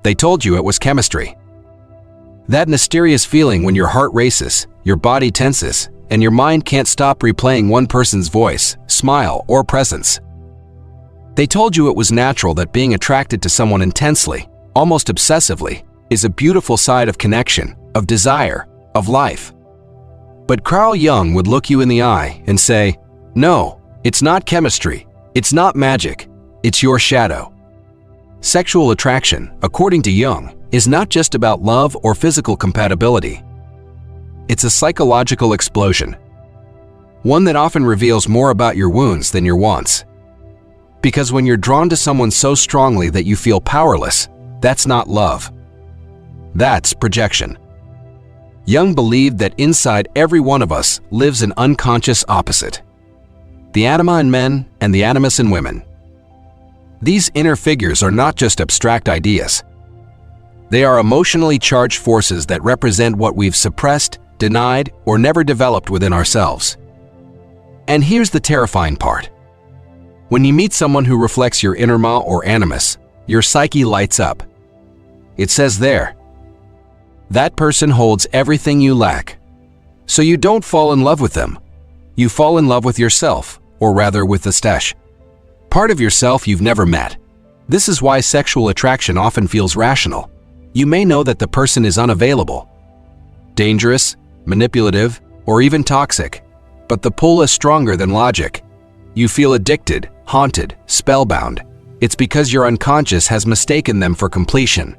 They told you it was chemistry. That mysterious feeling when your heart races, your body tenses, and your mind can't stop replaying one person's voice, smile, or presence. They told you it was natural that being attracted to someone intensely, almost obsessively, is a beautiful side of connection, of desire, of life. But Carl Jung would look you in the eye and say, "No, it's not chemistry, it's not magic, it's your shadow." Sexual attraction, according to Jung, is not just about love or physical compatibility. It's a psychological explosion, one that often reveals more about your wounds than your wants. Because when you're drawn to someone so strongly that you feel powerless, that's not love. That's projection. Jung believed that inside every one of us lives an unconscious opposite. The anima in men and the animus in women. These inner figures are not just abstract ideas. They are emotionally charged forces that represent what we've suppressed, denied, or never developed within ourselves. And here's the terrifying part. When you meet someone who reflects your anima or animus, your psyche lights up. It says there, that person holds everything you lack. So you don't fall in love with them. You fall in love with yourself, or rather with the stash. Part of yourself you've never met. This is why sexual attraction often feels rational. You may know that the person is unavailable, dangerous, manipulative, or even toxic, but the pull is stronger than logic. You feel addicted, haunted, spellbound. It's because your unconscious has mistaken them for completion.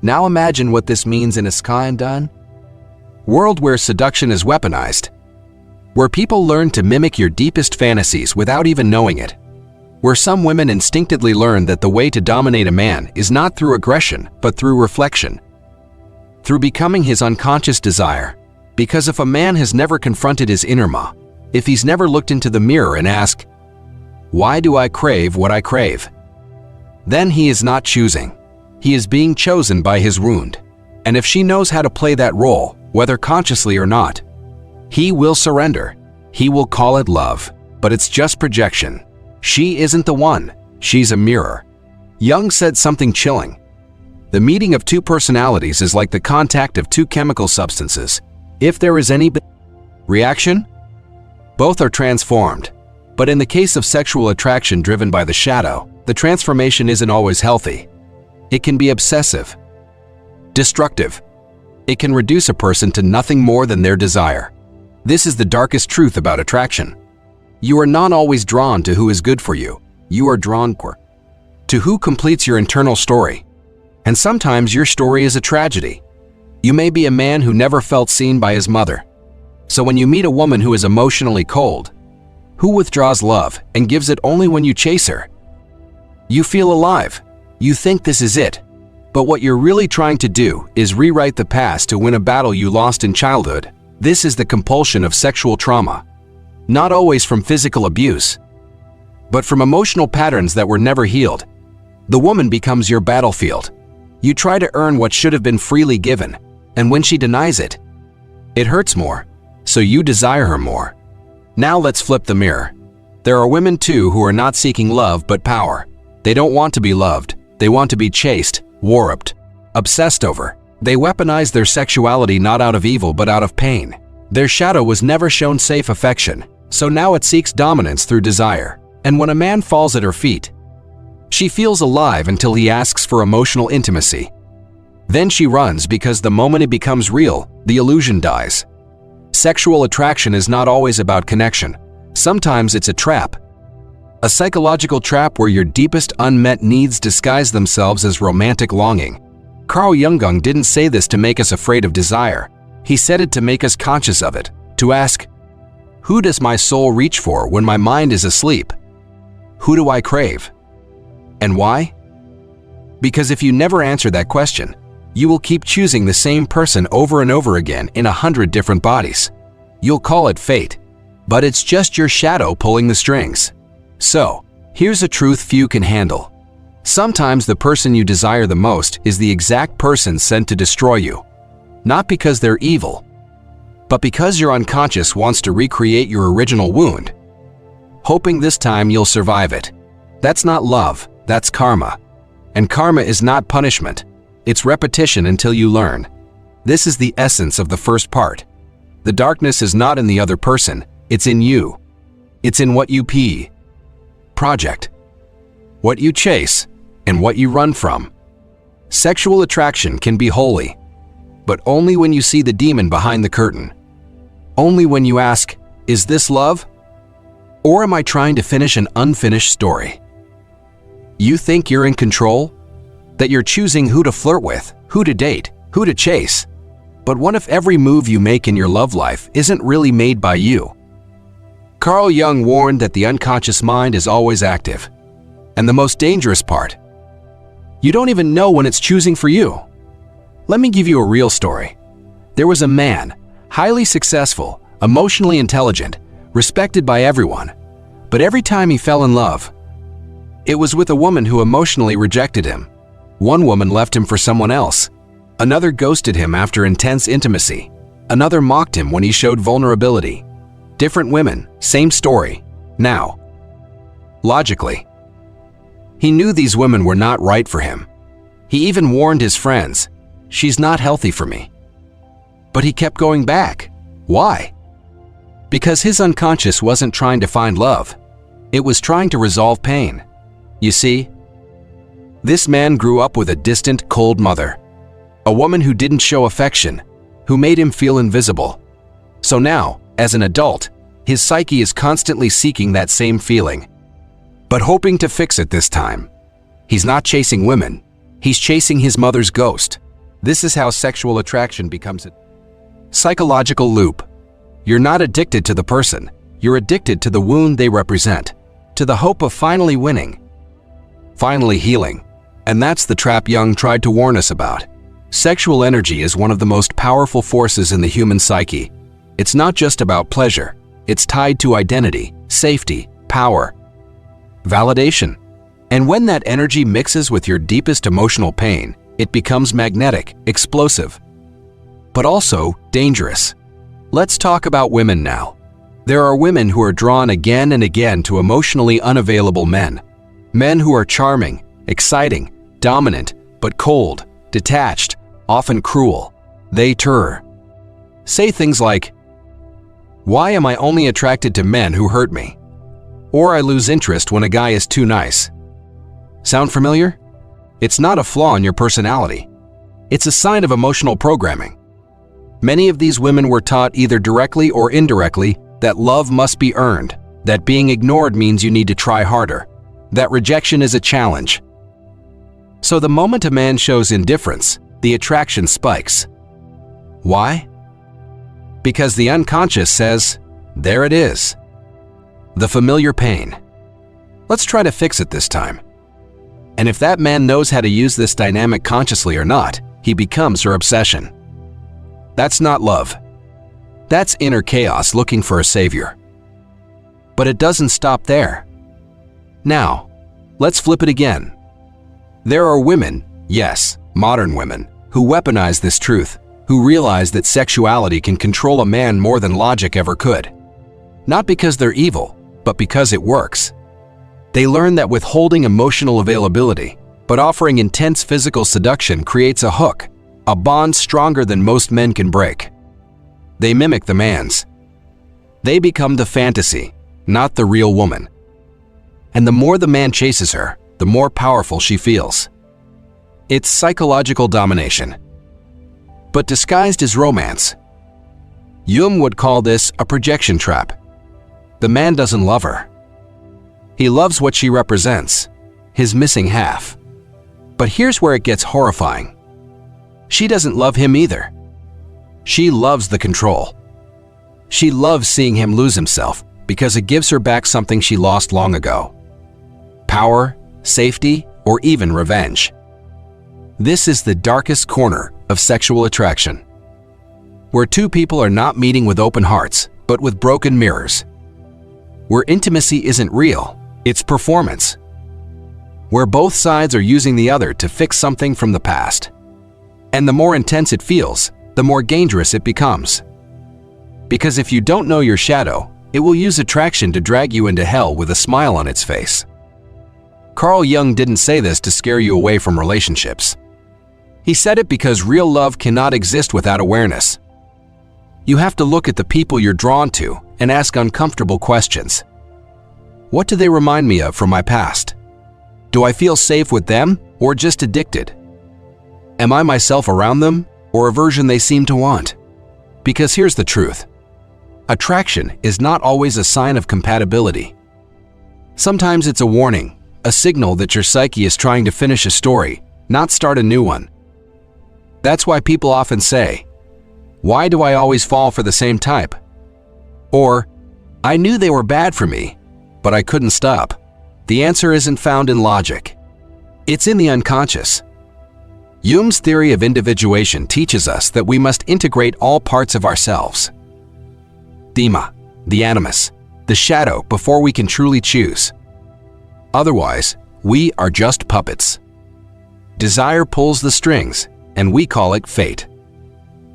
Now imagine what this means in a kind of world where seduction is weaponized, where people learn to mimic your deepest fantasies without even knowing it, where some women instinctively learn that the way to dominate a man is not through aggression, but through reflection, through becoming his unconscious desire. Because if a man has never confronted his inner ma, if he's never looked into the mirror and asked, "Why do I crave what I crave?" then he is not choosing. He is being chosen by his wound. And if she knows how to play that role, whether consciously or not, he will surrender. He will call it love, but it's just projection. She isn't the one, she's a mirror. Jung said something chilling. The meeting of two personalities is like the contact of two chemical substances. If there is any reaction, both are transformed. But in the case of sexual attraction driven by the shadow, the transformation isn't always healthy. It can be obsessive, destructive. It can reduce a person to nothing more than their desire. This is the darkest truth about attraction. You are not always drawn to who is good for you. You are drawn to who completes your internal story. And sometimes your story is a tragedy. You may be a man who never felt seen by his mother. So when you meet a woman who is emotionally cold, who withdraws love and gives it only when you chase her, you feel alive. You think this is it. But what you're really trying to do is rewrite the past to win a battle you lost in childhood. This is the compulsion of sexual trauma. Not always from physical abuse, but from emotional patterns that were never healed. The woman becomes your battlefield. You try to earn what should have been freely given, and when she denies it, it hurts more, so you desire her more. Now let's flip the mirror. There are women too who are not seeking love but power. They don't want to be loved. They want to be chased, warped, obsessed over. They weaponize their sexuality not out of evil but out of pain. Their shadow was never shown safe affection, so now it seeks dominance through desire. And when a man falls at her feet, she feels alive until he asks for emotional intimacy. Then she runs because the moment it becomes real, the illusion dies. Sexual attraction is not always about connection. Sometimes it's a trap. A psychological trap where your deepest unmet needs disguise themselves as romantic longing. Carl Jung didn't say this to make us afraid of desire. He said it to make us conscious of it, to ask, who does my soul reach for when my mind is asleep? Who do I crave? And why? Because if you never answer that question, you will keep choosing the same person over and over again in 100 different bodies. You'll call it fate, but it's just your shadow pulling the strings. So, here's a truth few can handle. Sometimes the person you desire the most is the exact person sent to destroy you. Not because they're evil, but because your unconscious wants to recreate your original wound, hoping this time you'll survive it. That's not love, that's karma. And karma is not punishment. It's repetition until you learn. This is the essence of the first part. The darkness is not in the other person, it's in you. It's in what you project, what you chase, and what you run from. Sexual attraction can be holy, but only when you see the demon behind the curtain. Only when you ask, is this love? Or am I trying to finish an unfinished story? You think you're in control? That you're choosing who to flirt with, who to date, who to chase. But what if every move you make in your love life isn't really made by you? Carl Jung warned that the unconscious mind is always active. And the most dangerous part, you don't even know when it's choosing for you. Let me give you a real story. There was a man, highly successful, emotionally intelligent, respected by everyone. But every time he fell in love, it was with a woman who emotionally rejected him. One woman left him for someone else. Another ghosted him after intense intimacy. Another mocked him when he showed vulnerability. Different women, same story. Now, logically, he knew these women were not right for him. He even warned his friends, she's not healthy for me. But he kept going back. Why? Because his unconscious wasn't trying to find love. It was trying to resolve pain. You see, this man grew up with a distant, cold mother. A woman who didn't show affection, who made him feel invisible. So now, as an adult, his psyche is constantly seeking that same feeling, but hoping to fix it this time. He's not chasing women, he's chasing his mother's ghost. This is how sexual attraction becomes a psychological loop. You're not addicted to the person, you're addicted to the wound they represent, to the hope of finally winning, finally healing. And that's the trap Jung tried to warn us about. Sexual energy is one of the most powerful forces in the human psyche. It's not just about pleasure. It's tied to identity, safety, power, validation. And when that energy mixes with your deepest emotional pain, it becomes magnetic, explosive, but also dangerous. Let's talk about women now. There are women who are drawn again and again to emotionally unavailable men. Men who are charming, exciting, dominant, but cold, detached, often cruel. They say things like, why am I only attracted to men who hurt me? Or I lose interest when a guy is too nice. Sound familiar? It's not a flaw in your personality. It's a sign of emotional programming. Many of these women were taught either directly or indirectly that love must be earned, that being ignored means you need to try harder, that rejection is a challenge. So the moment a man shows indifference, the attraction spikes. Why? Because the unconscious says, there it is. The familiar pain. Let's try to fix it this time. And if that man knows how to use this dynamic consciously or not, he becomes her obsession. That's not love. That's inner chaos looking for a savior. But it doesn't stop there. Now, let's flip it again. There are women, yes, modern women, who weaponize this truth, who realize that sexuality can control a man more than logic ever could. Not because they're evil, but because it works. They learn that withholding emotional availability, but offering intense physical seduction creates a hook, a bond stronger than most men can break. They mimic the man's. They become the fantasy, not the real woman. And the more the man chases her, the more powerful she feels. It's psychological domination, but disguised as romance. Jung would call this a projection trap. The man doesn't love her. He loves what she represents, his missing half. But here's where it gets horrifying. She doesn't love him either. She loves the control. She loves seeing him lose himself because it gives her back something she lost long ago. Power, safety, or even revenge. This is the darkest corner of sexual attraction, where two people are not meeting with open hearts, but with broken mirrors. Where intimacy isn't real, it's performance. Where both sides are using the other to fix something from the past. And the more intense it feels, the more dangerous it becomes. Because if you don't know your shadow, it will use attraction to drag you into hell with a smile on its face. Carl Jung didn't say this to scare you away from relationships. He said it because real love cannot exist without awareness. You have to look at the people you're drawn to and ask uncomfortable questions. What do they remind me of from my past? Do I feel safe with them or just addicted? Am I myself around them or a version they seem to want? Because here's the truth. Attraction is not always a sign of compatibility. Sometimes it's a warning, a signal that your psyche is trying to finish a story, not start a new one. That's why people often say, "Why do I always fall for the same type?" Or, "I knew they were bad for me, but I couldn't stop." The answer isn't found in logic. It's in the unconscious. Jung's theory of individuation teaches us that we must integrate all parts of ourselves. Anima, the Animus, the shadow, before we can truly choose. Otherwise, we are just puppets. Desire pulls the strings, and we call it fate.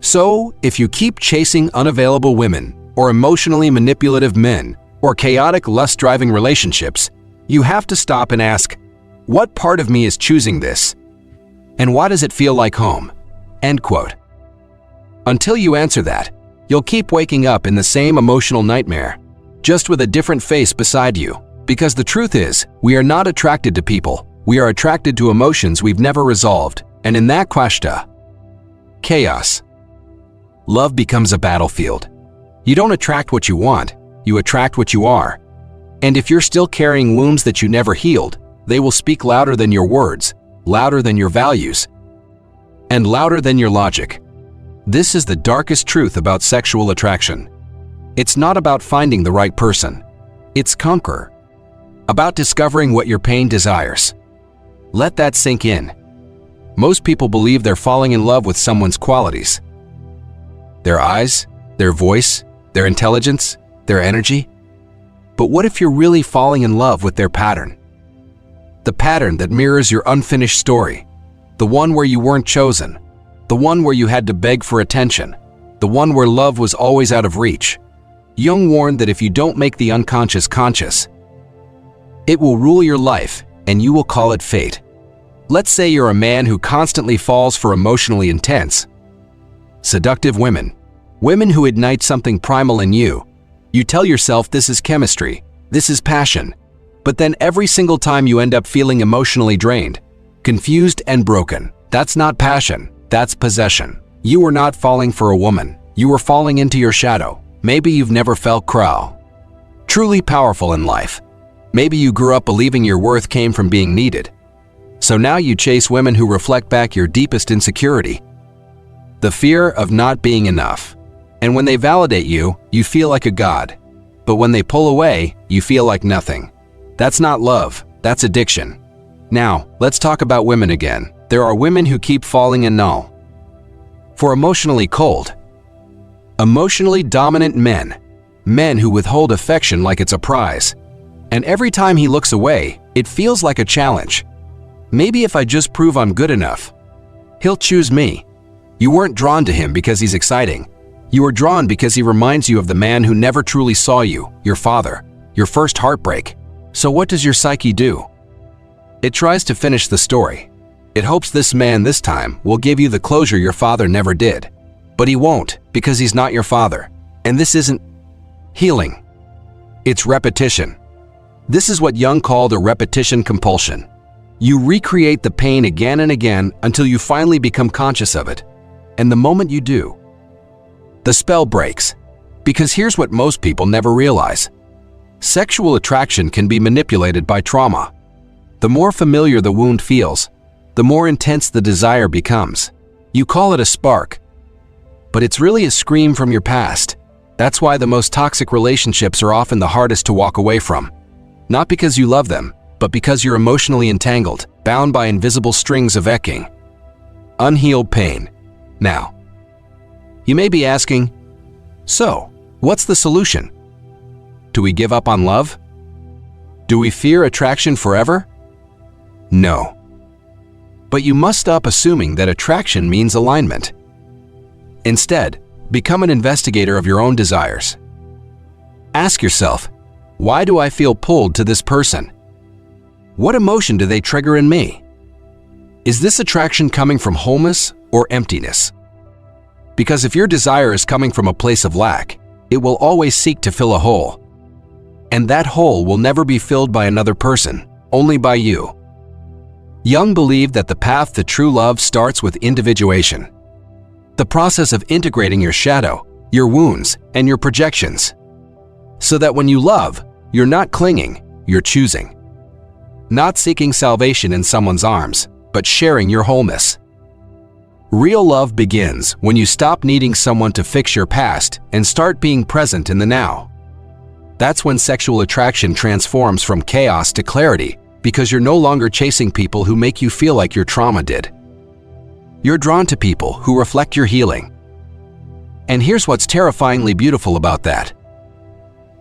So, if you keep chasing unavailable women, or emotionally manipulative men, or chaotic lust-driving relationships, you have to stop and ask, what part of me is choosing this? And why does it feel like home? End quote. Until you answer that, you'll keep waking up in the same emotional nightmare, just with a different face beside you. Because the truth is, we are not attracted to people. We are attracted to emotions we've never resolved, and in that chaos, love becomes a battlefield. You don't attract what you want, you attract what you are. And if you're still carrying wounds that you never healed, they will speak louder than your words, louder than your values, and louder than your logic. This is the darkest truth about sexual attraction. It's not about finding the right person. It's about discovering what your pain desires. Let that sink in. Most people believe they're falling in love with someone's qualities. Their eyes, their voice, their intelligence, their energy. But what if you're really falling in love with their pattern? The pattern that mirrors your unfinished story. The one where you weren't chosen. The one where you had to beg for attention. The one where love was always out of reach. Jung warned that if you don't make the unconscious conscious, it will rule your life and you will call it fate. Let's say you're a man who constantly falls for emotionally intense, seductive women. Women who ignite something primal in you. You tell yourself this is chemistry, this is passion. But then every single time you end up feeling emotionally drained, confused and broken. That's not passion, that's possession. You were not falling for a woman, you were falling into your shadow. Maybe you've never felt truly powerful in life. Maybe you grew up believing your worth came from being needed. So now you chase women who reflect back your deepest insecurity. The fear of not being enough. And when they validate you, you feel like a god. But when they pull away, you feel like nothing. That's not love, that's addiction. Now, let's talk about women again. There are women who keep falling in null. For emotionally cold, emotionally dominant men. Men who withhold affection like it's a prize. And every time he looks away, it feels like a challenge. Maybe if I just prove I'm good enough, he'll choose me. You weren't drawn to him because he's exciting. You were drawn because he reminds you of the man who never truly saw you, your father, your first heartbreak. So what does your psyche do? It tries to finish the story. It hopes this man this time will give you the closure your father never did. But he won't, because he's not your father. And this isn't healing. It's repetition. This is what Jung called a repetition compulsion. You recreate the pain again and again until you finally become conscious of it. And the moment you do, the spell breaks. Because here's what most people never realize. Sexual attraction can be manipulated by trauma. The more familiar the wound feels, the more intense the desire becomes. You call it a spark, but it's really a scream from your past. That's why the most toxic relationships are often the hardest to walk away from. Not because you love them, but because you're emotionally entangled, bound by invisible strings of aching, unhealed pain. Now, you may be asking, so, what's the solution? Do we give up on love? Do we fear attraction forever? No. But you must stop assuming that attraction means alignment. Instead, become an investigator of your own desires. Ask yourself, why do I feel pulled to this person? What emotion do they trigger in me? Is this attraction coming from wholeness or emptiness? Because if your desire is coming from a place of lack, it will always seek to fill a hole. And that hole will never be filled by another person, only by you. Jung believed that the path to true love starts with individuation. The process of integrating your shadow, your wounds, and your projections. So that when you love, you're not clinging, you're choosing. Not seeking salvation in someone's arms, but sharing your wholeness. Real love begins when you stop needing someone to fix your past and start being present in the now. That's when sexual attraction transforms from chaos to clarity, because you're no longer chasing people who make you feel like your trauma did. You're drawn to people who reflect your healing. And here's what's terrifyingly beautiful about that.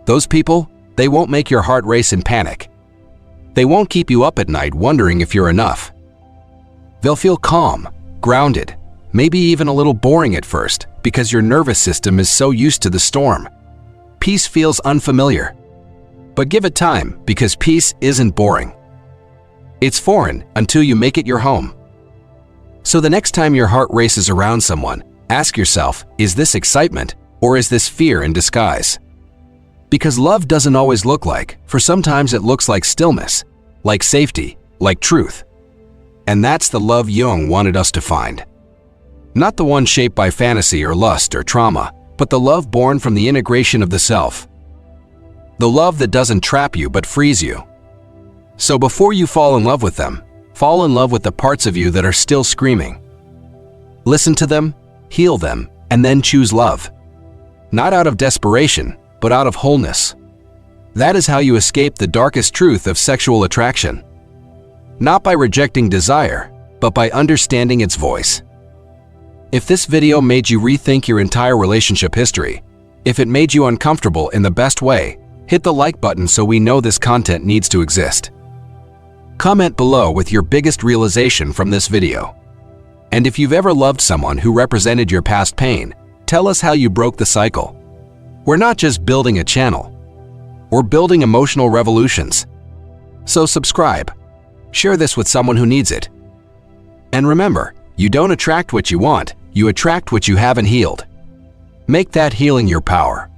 Those people, they won't make your heart race in panic. They won't keep you up at night wondering if you're enough. They'll feel calm, grounded, maybe even a little boring at first, because your nervous system is so used to the storm. Peace feels unfamiliar. But give it time, because peace isn't boring. It's foreign until you make it your home. So the next time your heart races around someone, ask yourself, is this excitement or is this fear in disguise? Because love doesn't always look like, for sometimes it looks like stillness, like safety, like truth. And that's the love Jung wanted us to find. Not the one shaped by fantasy or lust or trauma, but the love born from the integration of the self. The love that doesn't trap you but frees you. So before you fall in love with them, fall in love with the parts of you that are still screaming. Listen to them, heal them, and then choose love. Not out of desperation, but out of wholeness. That is how you escape the darkest truth of sexual attraction. Not by rejecting desire, but by understanding its voice. If this video made you rethink your entire relationship history, if it made you uncomfortable in the best way, hit the like button so we know this content needs to exist. Comment below with your biggest realization from this video. And if you've ever loved someone who represented your past pain, tell us how you broke the cycle. We're not just building a channel. We're building emotional revolutions. So subscribe. Share this with someone who needs it. And remember, you don't attract what you want, you attract what you haven't healed. Make that healing your power.